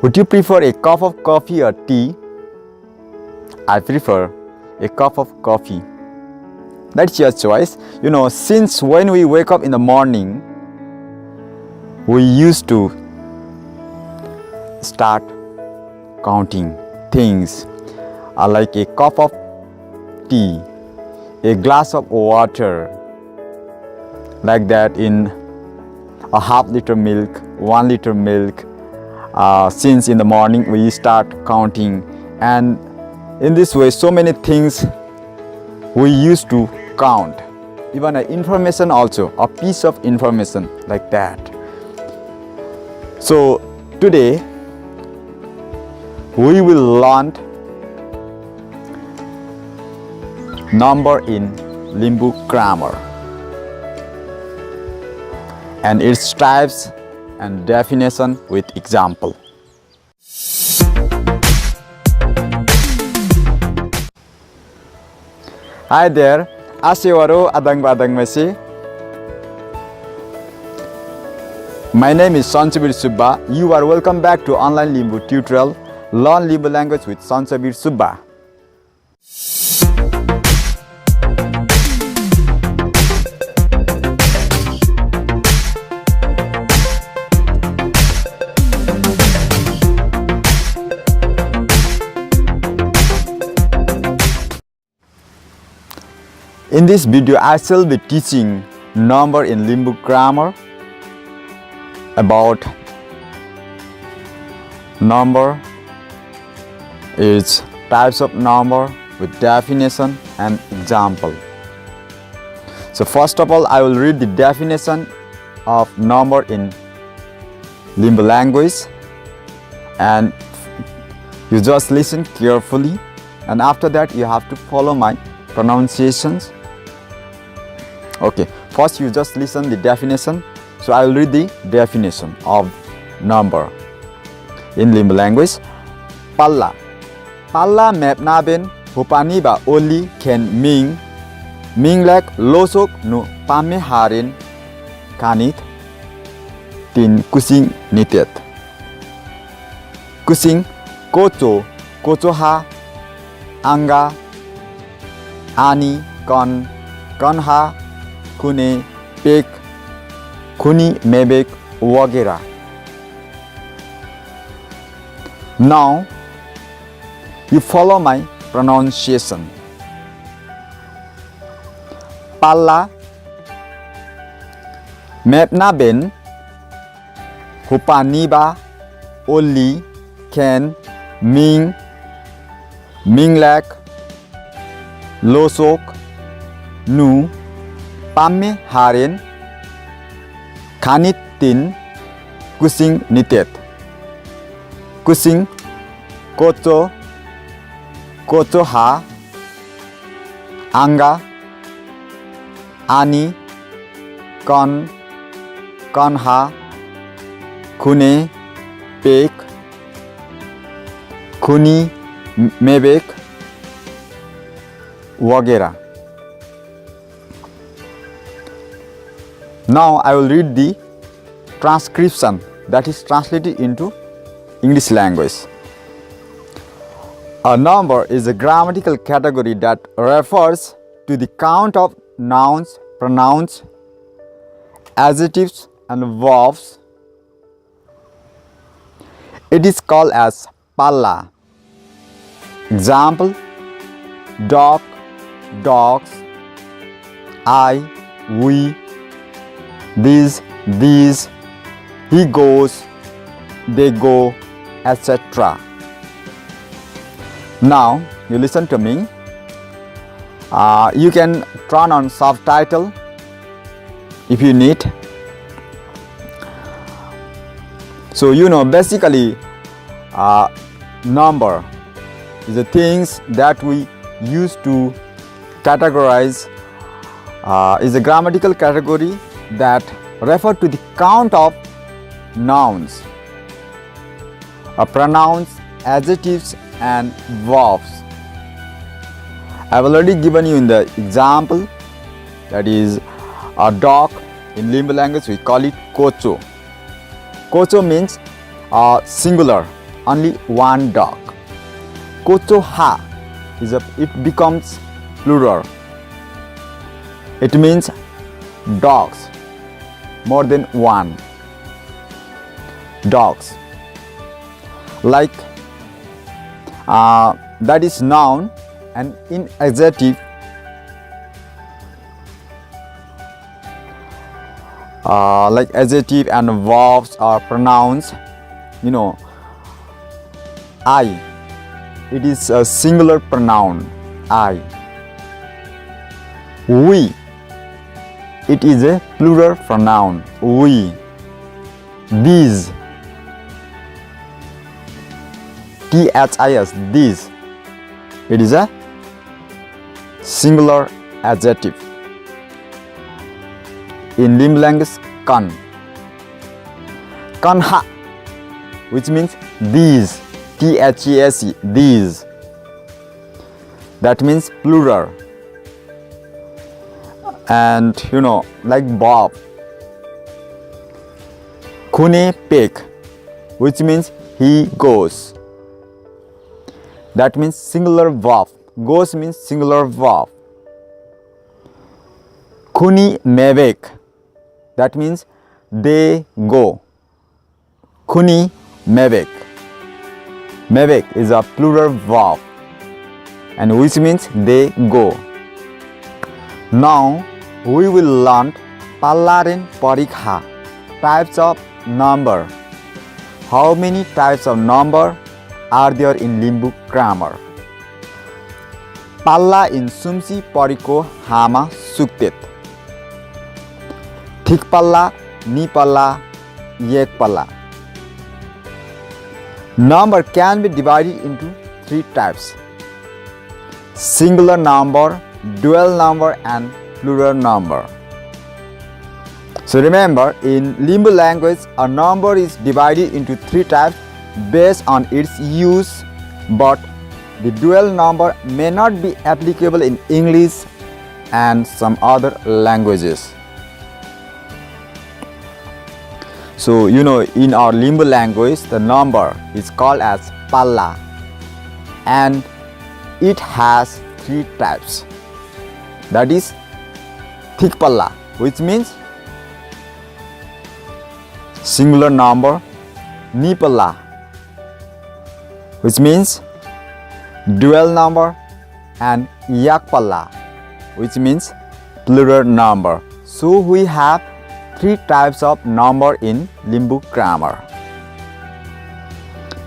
Would you prefer a cup of coffee or tea? I prefer a cup of coffee. That's your choice. Since when we wake up in the morning, we used to start counting things like a cup of tea, a glass of water, like that, in a half-liter milk, 1 liter milk. Since in the morning we start counting, and in this way so many things we used to count, even information also, a piece of information like that. So today we will learn number in Limbu grammar and its types and definition with example. Hi there, Asewaro Adang-Badang Mesi. My name is Sansabir Subba. You are welcome back to online Limbu tutorial. Learn Limbu language with Sansabir Subba. In this video, I shall be teaching number in Limbu grammar, about number, its types of number with definition and example. So first of all, I will read the definition of number in Limbu language, and you just listen carefully, and after that you have to follow my pronunciations. Okay, first you just listen the definition. So I will read the definition of number in Limbu language. Palla. Palla mapnaben hupani ba oli can ming like losok no pame harin kanit tin kusing nitet. Kusing kocho ha anga ani kon ha kune pek kuni mebek wagera. Now you follow my pronunciation. Palla mapna ben hupaniba oli can ming lak losok nu pamme haren kanit tin kusing nitet. Kusing kocho ha anga ani kon ha kune pek kuni mebek wagera. Now I will read the transcription, that is translated into English language. A number is a grammatical category that refers to the count of nouns, pronouns, adjectives and verbs. It is called as Palla. Example: dog, dogs, I, we, these, he goes, they go, etc. Now you listen to me. You can turn on subtitle if you need. So basically number is the things that we use to categorize, is a grammatical category that refer to the count of nouns, pronouns, adjectives and verbs. I have already given you in the example, that is a dog. In Limbu language we call it kocho. Kocho means singular, only one dog. Kochoha it becomes plural. It means dogs, more than one. Dogs. Like that is noun, and in adjective like adjective and verbs or pronouns, I, it is a singular pronoun, I. We, it is a plural pronoun, we. These, this, these, it is a singular adjective. In Limbu language, kan. Kanha, which means these, these, these. That means plural. And like Bob. Kune pek, which means he goes. That means singular verb. Goes means singular verb. Kuni mevek, that means they go. Kuni mevek. Mevek is a plural verb, and which means they go. Now we will learn Pallaren Parik types of number. How many types of number are there in Limbu grammar? Palla in Sumsi Pariko Hama Suktet. Thik Palla, Ni Palla, Yek Palla. Number can be divided into three types: singular number, dual number, and plural number. So remember, in Limbu language, a number is divided into three types based on its use, but the dual number may not be applicable in English and some other languages. So in our Limbu language, the number is called as Palla, and it has three types. That is Thik Palla, which means singular number, Ni Palla, which means dual number, and Yak Palla, which means plural number. So we have three types of number in Limbu grammar: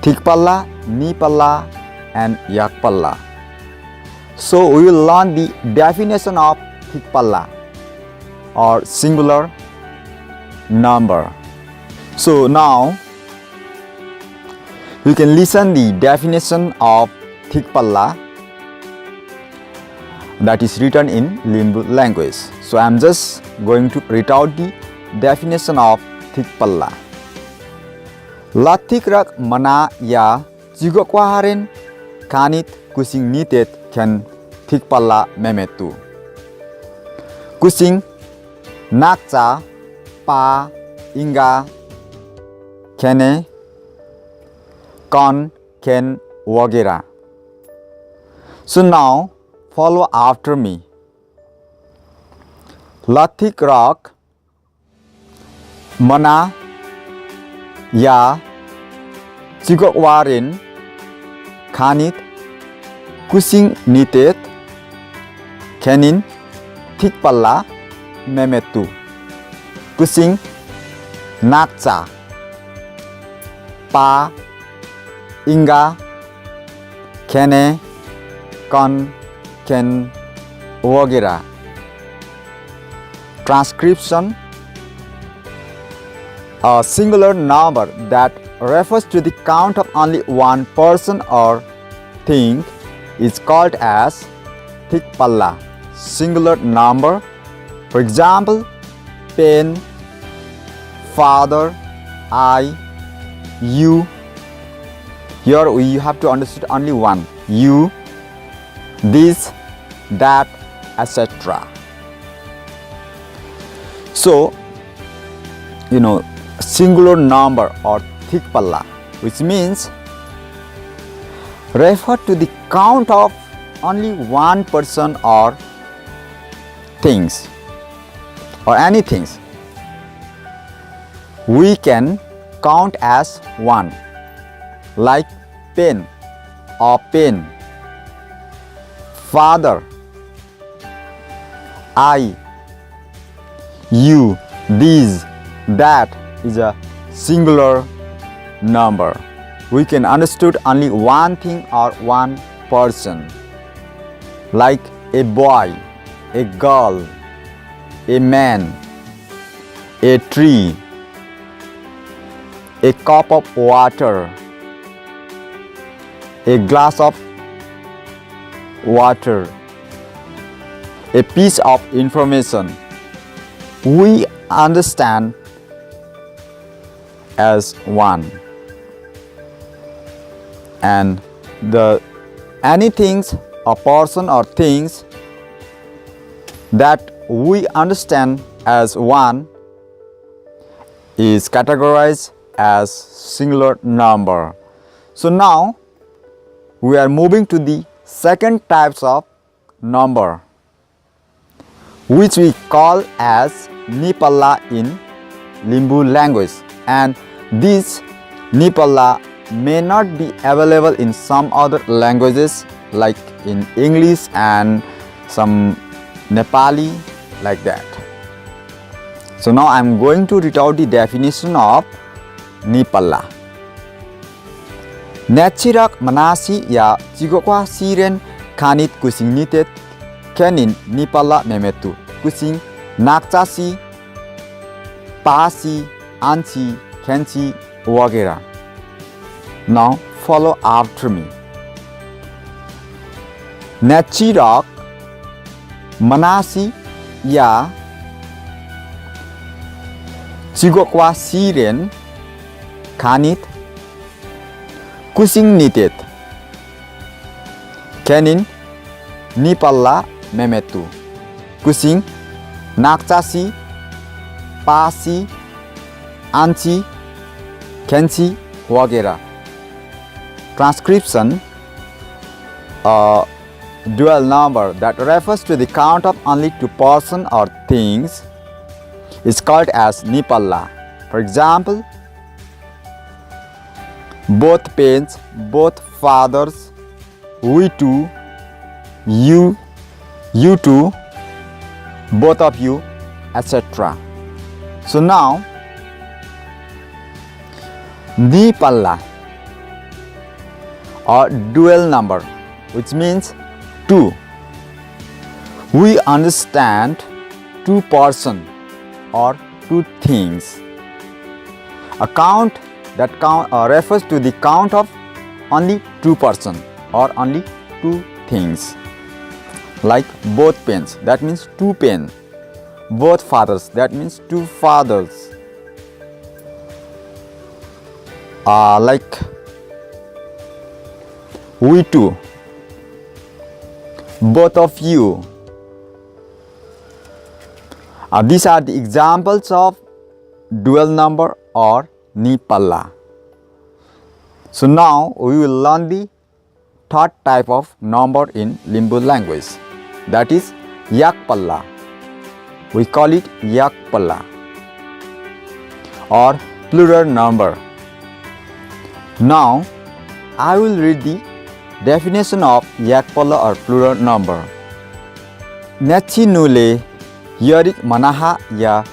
Thik Palla, Ni Palla, and Yak Palla. So we will learn the definition of Thik Palla, or singular number. So now you can listen the definition of Thik Palla that is written in Limbu language. So I am just going to read out the definition of Thik Palla. Lathik rak mana ya jigokwaharen kanit kusing nitet ken Thik Palla memetu. Kusing nakcha pa inga kene kon ken wagera. So now follow after me. Lathik rak mana ya chigokwarin kanit kusing nitet kenin Thik Palla memetu. Kusing nakcha pa inga kene kon ken wagera. Transcription: a singular number that refers to the count of only one person or thing is called as Thik Palla, singular number. For example, pen, father, I, you. Here we have to understand only one: you, this, that, etc. So singular number or Thik Palla, which means refer to the count of only one person or things or anything. We can count as one, like pen or pen, father, I, you, these, that is a singular number. We can understood only one thing or one person, like a boy, a girl, a man, a tree, a cup of water, a glass of water, a piece of information. We understand as one, and the anything, a person or things that we understand as one is categorized as singular number. So now we are moving to the second types of number, which we call as Palla in Limbu language, and this Palla may not be available in some other languages like in English and some Nepali, like that. So now I am going to read out the definition of Palla. Netchirak manasi ya chigokwa siren kanit kusing nitet kenin Palla memetu kusing nakchasi pasi anchi kenchi wagera. Now follow after me. Netchirak manasi ya chigokwa siren kanit kusing nitet kenin Palla memetu kusing nakchasi pasi anchi kenchi wagera. Transcription: a dual number that refers to the count of only two persons or things is called as Palla. For example, both parents, both fathers, we two, you two, both of you, etc. So now Palla or dual number, which means two. We understand two person or two things. A count that refers to the count of only two person or only two things, like both pens, that means two pen. Both fathers, that means two fathers. Like we two, both of you. These are the examples of dual number or Palla. So now we will learn the third type of number in Limbu language, that is Palla. We call it Palla or plural number. Now I will read the definition of Palla or plural number. Nechi nule yarik manaha ya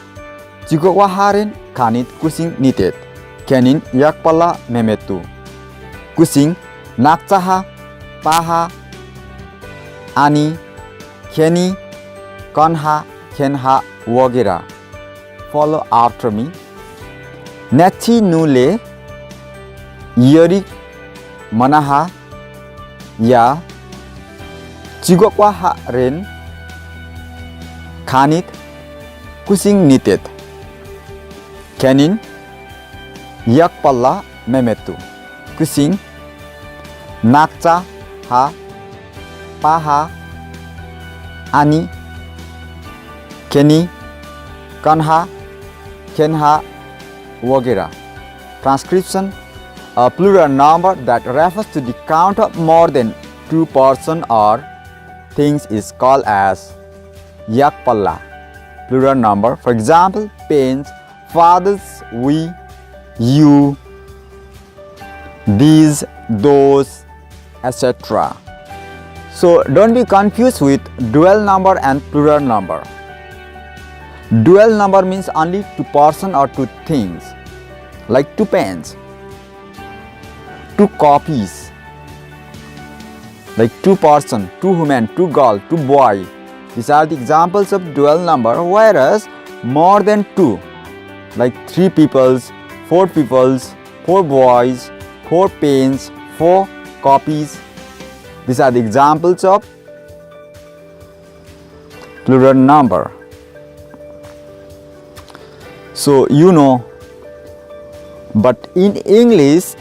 chigowaharen kanit kusing nitet kenin Palla memetu kusing nakchaha paha ani keni konha kenha wagera. Follow after me. Nechi nule yarik manaha ya chigowaharen kanit kusing nitet kenin Palla memetu kusing nakcha ha paha ani keni kanha kenha wagera. Transcription: a plural number that refers to the count of more than two persons or things is called as yak palla, plural number. For example, pens, fathers, we, you, these, those, etc. So don't be confused with dual number and plural number. Dual number means only two person or two things, like two pens, two copies, like two person, two women, two girl, two boy. These are the examples of dual number. Whereas more than two, like three peoples, four peoples, four boys, four pens, four copies. These are the examples of plural number. So you know, but in English,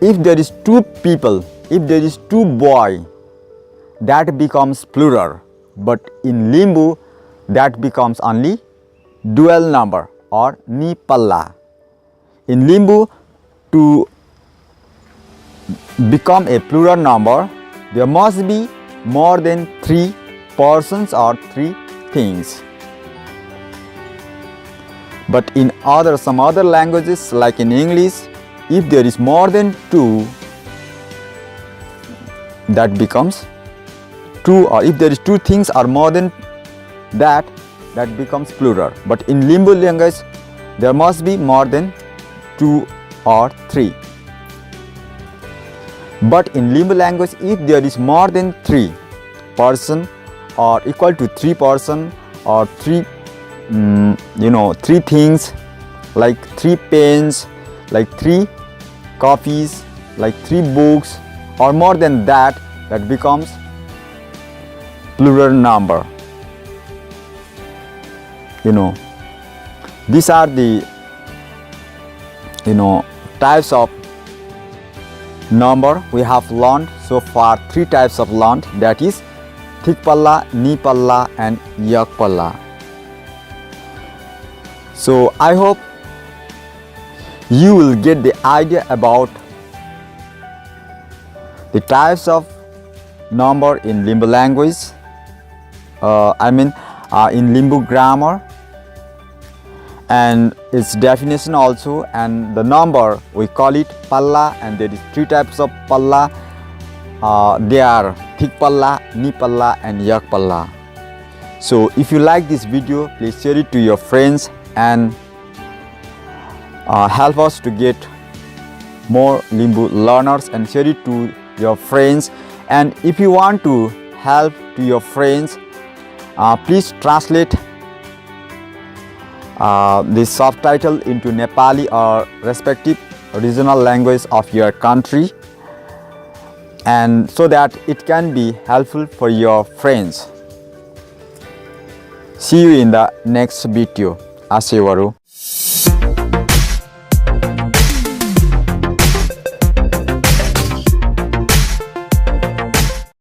if there is two people, if there is two boy, that becomes plural. But in Limbu, that becomes only dual number or ni palla. In Limbu, to become a plural number, there must be more than three persons or three things. But in some other languages, like in English, if there is more than two, that becomes two, or if there is two things or more than that, that becomes plural. But in Limbu language, there must be more than two or three. But in Limbu language, if there is more than three person or equal to three person or three three things, like three pens, like three copies, like three books, or more than that, that becomes plural number. These are the types of number we have learned so far. Three types of learned, that is thick palla, ni palla and yak palla. So I hope you will get the idea about the types of number in Limbu language, in Limbu grammar, and its definition also. And the number, we call it palla, and there is three types of palla. They are thick palla, ni palla and yak palla. So if you like this video, please share it to your friends and help us to get more Limbu learners, and share it to your friends. And if you want to help to your friends, please translate the subtitle into Nepali or respective regional language of your country, and so that it can be helpful for your friends. See you in the next video. Asewaru.